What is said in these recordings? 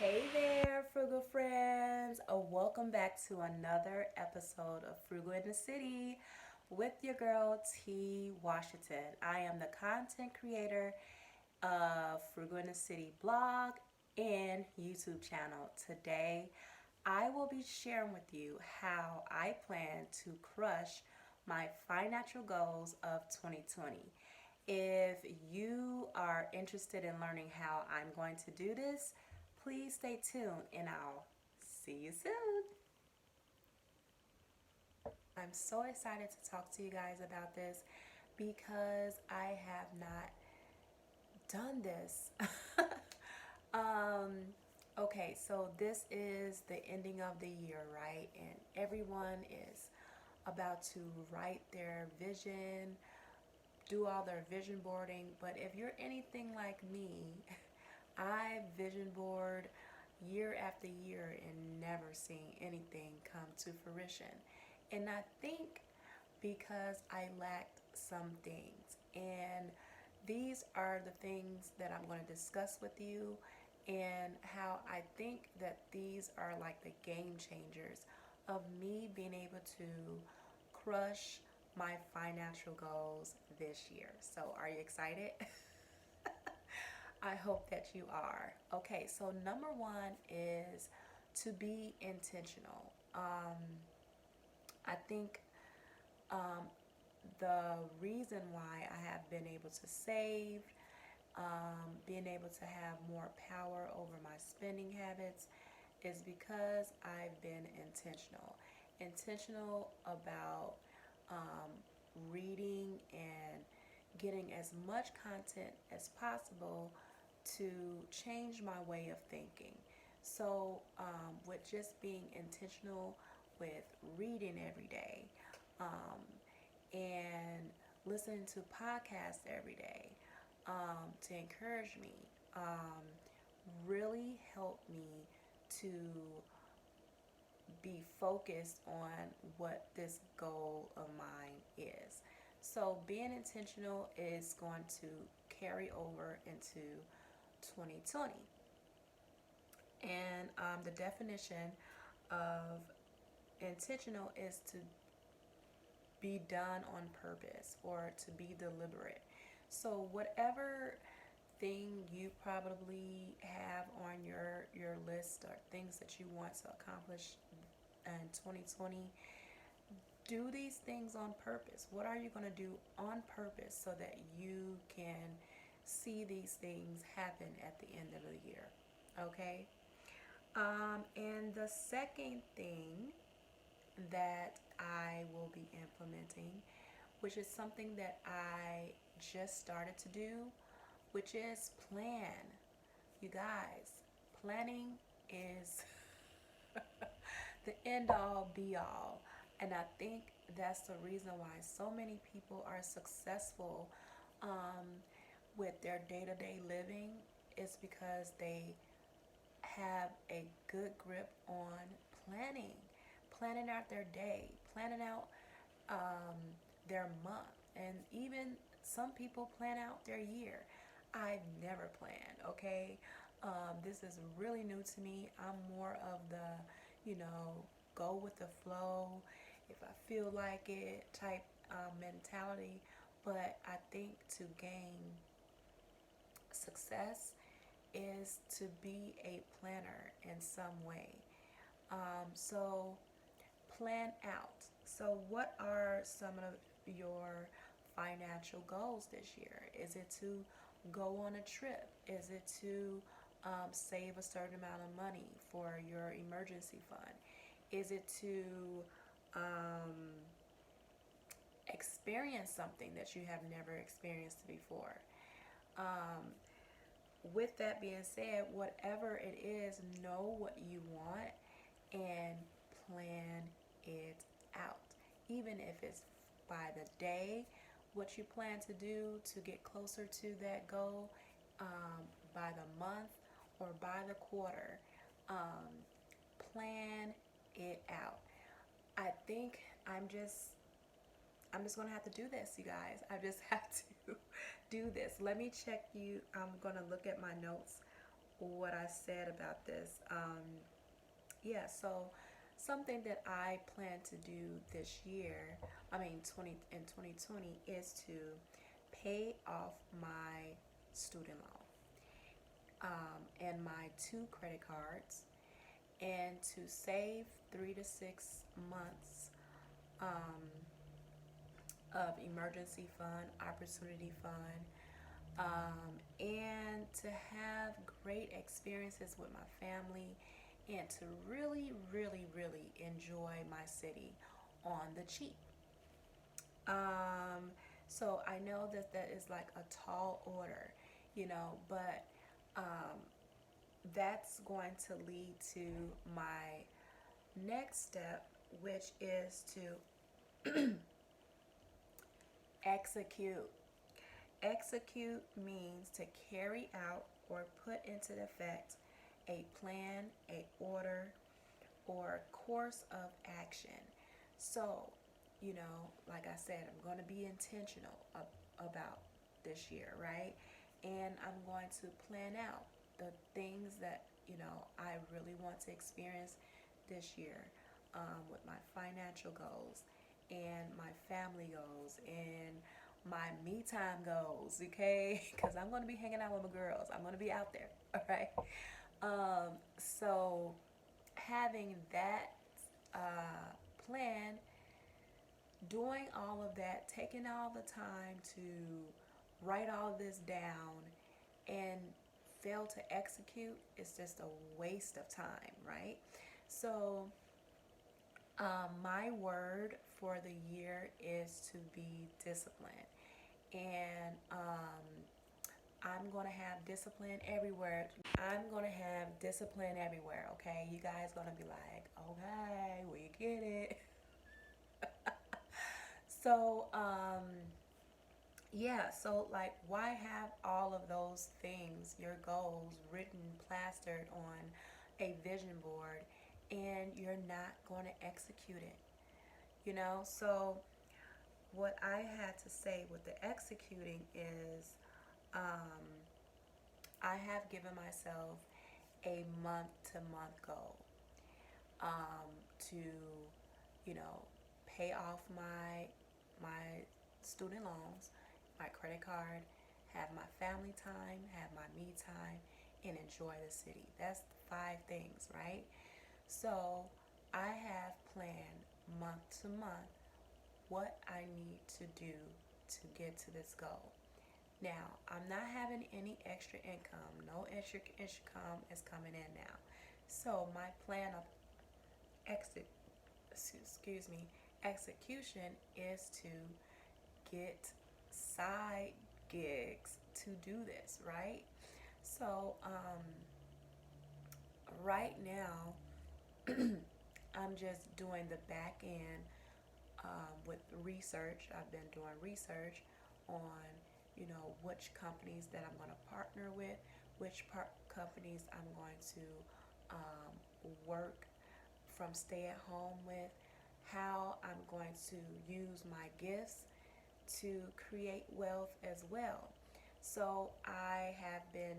Hey there, Frugal Friends. Welcome back to another episode of Frugal in the City with your girl T. Washington. I am the content creator of Frugal in the City blog and YouTube channel. Today, I will be sharing with you how I plan to crush my financial goals of 2020. If you are interested in learning how I'm going to do this, please stay tuned and I'll see you soon. I'm so excited to talk to you guys about this because I have not done this. um, okay, so this is the ending of the year, right? And everyone is about to write their vision, do all their vision boarding. But if you're anything like me, I vision board year after year and never seeing anything come to fruition. And I think because I lacked some things. And these are the things that I'm going to discuss with you and how I think that these are like the game changers of me being able to crush my financial goals this year. So, are you excited? I hope that you are. Okay, so number one is to be intentional. I think um, the reason why I have been able to save, being able to have more power over my spending habits, is because I've been intentional. Intentional about um, reading and getting as much content as possible to change my way of thinking. So, with just being intentional with reading every day um, and listening to podcasts every day to encourage me, really helped me to be focused on what this goal of mine is. So, being intentional is going to carry over into 2020. And the definition of intentional is to be done on purpose or to be deliberate. So, whatever thing you probably have on your list or things that you want to accomplish in 2020, do these things on purpose. What are you going to do on purpose so that you can see these things happen at the end of the year? Okay. And the second thing that I will be implementing, which is something that I just started to do, which is plan. You guys, planning is the end all be all. And I think that's the reason why so many people are successful um, with their day to day living, is because they have a good grip on planning, planning out their day, planning out um, their month, and even some people plan out their year. I've never planned, okay? This is really new to me. I'm more of the, go with the flow, if I feel like it type mentality. But I think to gain success is to be a planner in some way. So plan out. So, what are some of your financial goals this year? Is it to go on a trip? Is it to save a certain amount of money for your emergency fund? Is it to um, experience something that you have never experienced before? Um, with that being said, whatever it is, know what you want and plan it out. Even if it's by the day, what you plan to do to get closer to that goal, by the month or by the quarter, um, plan it out. I think I'm just gonna have to do this, you guys. I just have to do this. Let me check you. I'm gonna look at my notes what I said about this. Yeah, so something that I plan to do this year, I mean 20 in 2020, is to pay off my student loan, and my two credit cards, and to save 3 to 6 months um, of emergency fund, opportunity fund, and to have great experiences with my family, and to really, really, really enjoy my city on the cheap. Um, so I know that that is like a tall order, but um, that's going to lead to my next step, which is to execute. Execute means to carry out or put into effect a plan, a order, or course of action. So, like I said, I'm going to be intentional about this year, right? And I'm going to plan out the things that, I really want to experience this year, with my financial goals and my family goals and my me time goals, okay? Because I'm going to be hanging out with my girls. I'm going to be out there, all right? So having that plan, doing all of that, taking all the time to write all this down and fail to execute is just a waste of time, right? So, my word for the year is to be disciplined. And I'm going to have discipline everywhere. I'm going to have discipline everywhere, okay? You guys going to be like, okay, we get it. So, yeah, so like, why have all of those things, your goals, written, plastered on a vision board, and you're not going to execute it? So what I had to say with the executing is, um, I have given myself a month to month goal, um, to, you know, pay off my student loans, my credit card, have my family time, have my me time, and enjoy the city. That's 5 things, right? So I have planned month to month what I need to do to get to this goal. Now, I'm not having any extra income. No extra income is coming in now. So my plan of exit, excuse me, execution is to get side gigs to do this, right? So, right now, I'm just doing the back end, with research. I've been doing research on, which companies that I'm going to partner with, which companies I'm going to work from stay at home with, how I'm going to use my gifts to create wealth as well. So I have been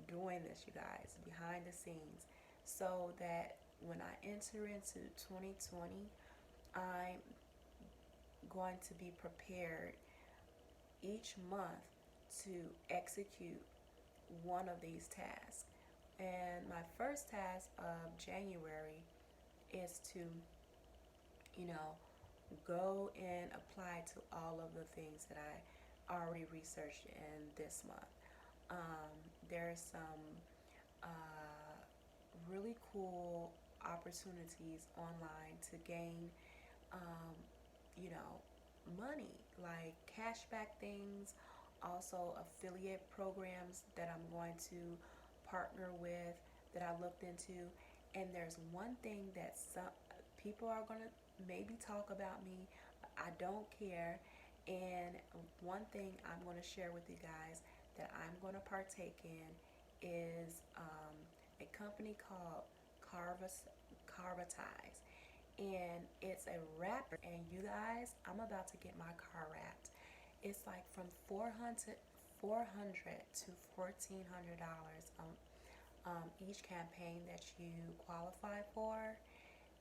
doing this, you guys, behind the scenes, so that when I enter into 2020, I'm going to be prepared each month to execute one of these tasks. And my first task of January is to, you know, go and apply to all of the things that I already researched in this month. There's some uh, really cool opportunities online to gain, um, you know, money, like cashback things, also affiliate programs that I'm going to partner with, that I looked into. And there's one thing that some people are going to maybe talk about me. I don't care. And one thing I'm going to share with you guys that I'm going to partake in is, a company called Carvatize, and it's a wrapper. And you guys, I'm about to get my car wrapped. It's like from 400 to $1,400 each campaign that you qualify for.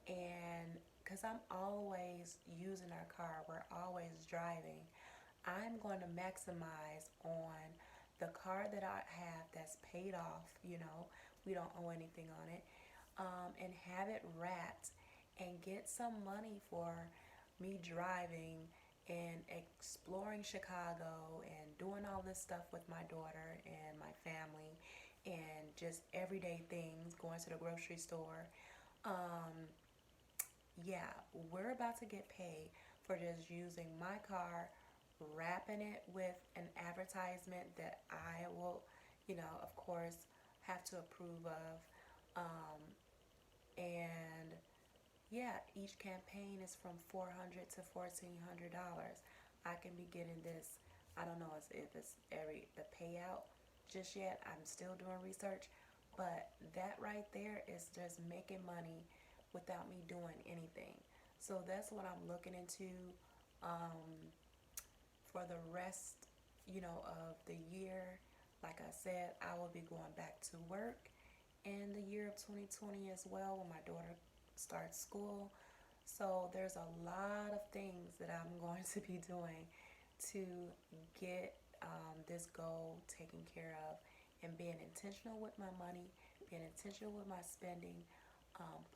And because I'm always using our car, we're always driving, I'm going to maximize on the car that I have that's paid off, we don't owe anything on it, and have it wrapped and get some money for me driving and exploring Chicago and doing all this stuff with my daughter and my family and just everyday things, going to the grocery store. Um, yeah, we're about to get paid for just using my car, wrapping it with an advertisement that I will, of course, have to approve of. Um, and yeah, each campaign is from $400 to $1,400. I can be getting this. I don't know if it's every the payout just yet. I'm still doing research, but that right there is just making money without me doing anything. So that's what I'm looking into for the rest, of the year. Like I said, I will be going back to work in the year of 2020 as well when my daughter starts school. So there's a lot of things that I'm going to be doing to get this goal taken care of and being intentional with my money, being intentional with my spending,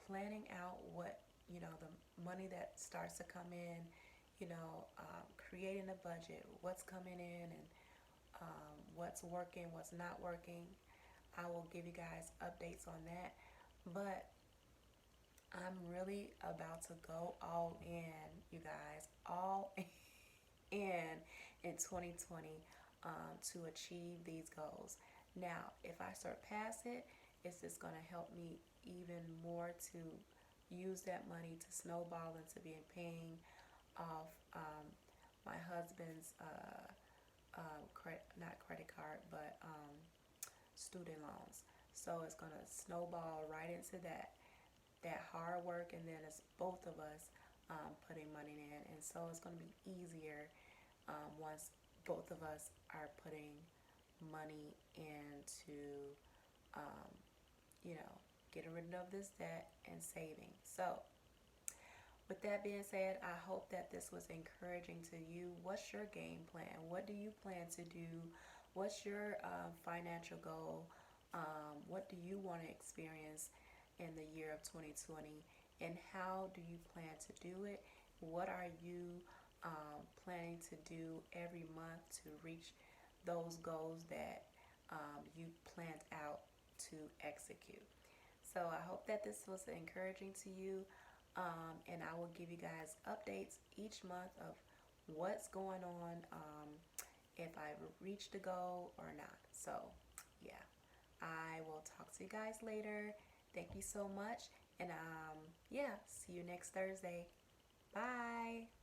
planning out what, the money that starts to come in, creating a budget, what's coming in and what's working, what's not working. I will give you guys updates on that. But I'm really about to go all in, you guys, all in 2020 to achieve these goals. Now, if I surpass it, it's just going to help me even more to use that money to snowball into being paying off my husband's not credit card, but student loans. So it's gonna snowball right into that hard work, and then it's both of us putting money in, and so it's gonna be easier once both of us are putting money into um, getting rid of this debt and saving. So with that being said, I hope that this was encouraging to you. What's your game plan? What do you plan to do? What's your financial goal? What do you want to experience in the year of 2020? And how do you plan to do it? What are you planning to do every month to reach those goals that you planned out to execute? So I hope that this was encouraging to you. And I will give you guys updates each month of what's going on, if I reached the goal or not. So, yeah, I will talk to you guys later. Thank you so much. And yeah, see you next Thursday. Bye.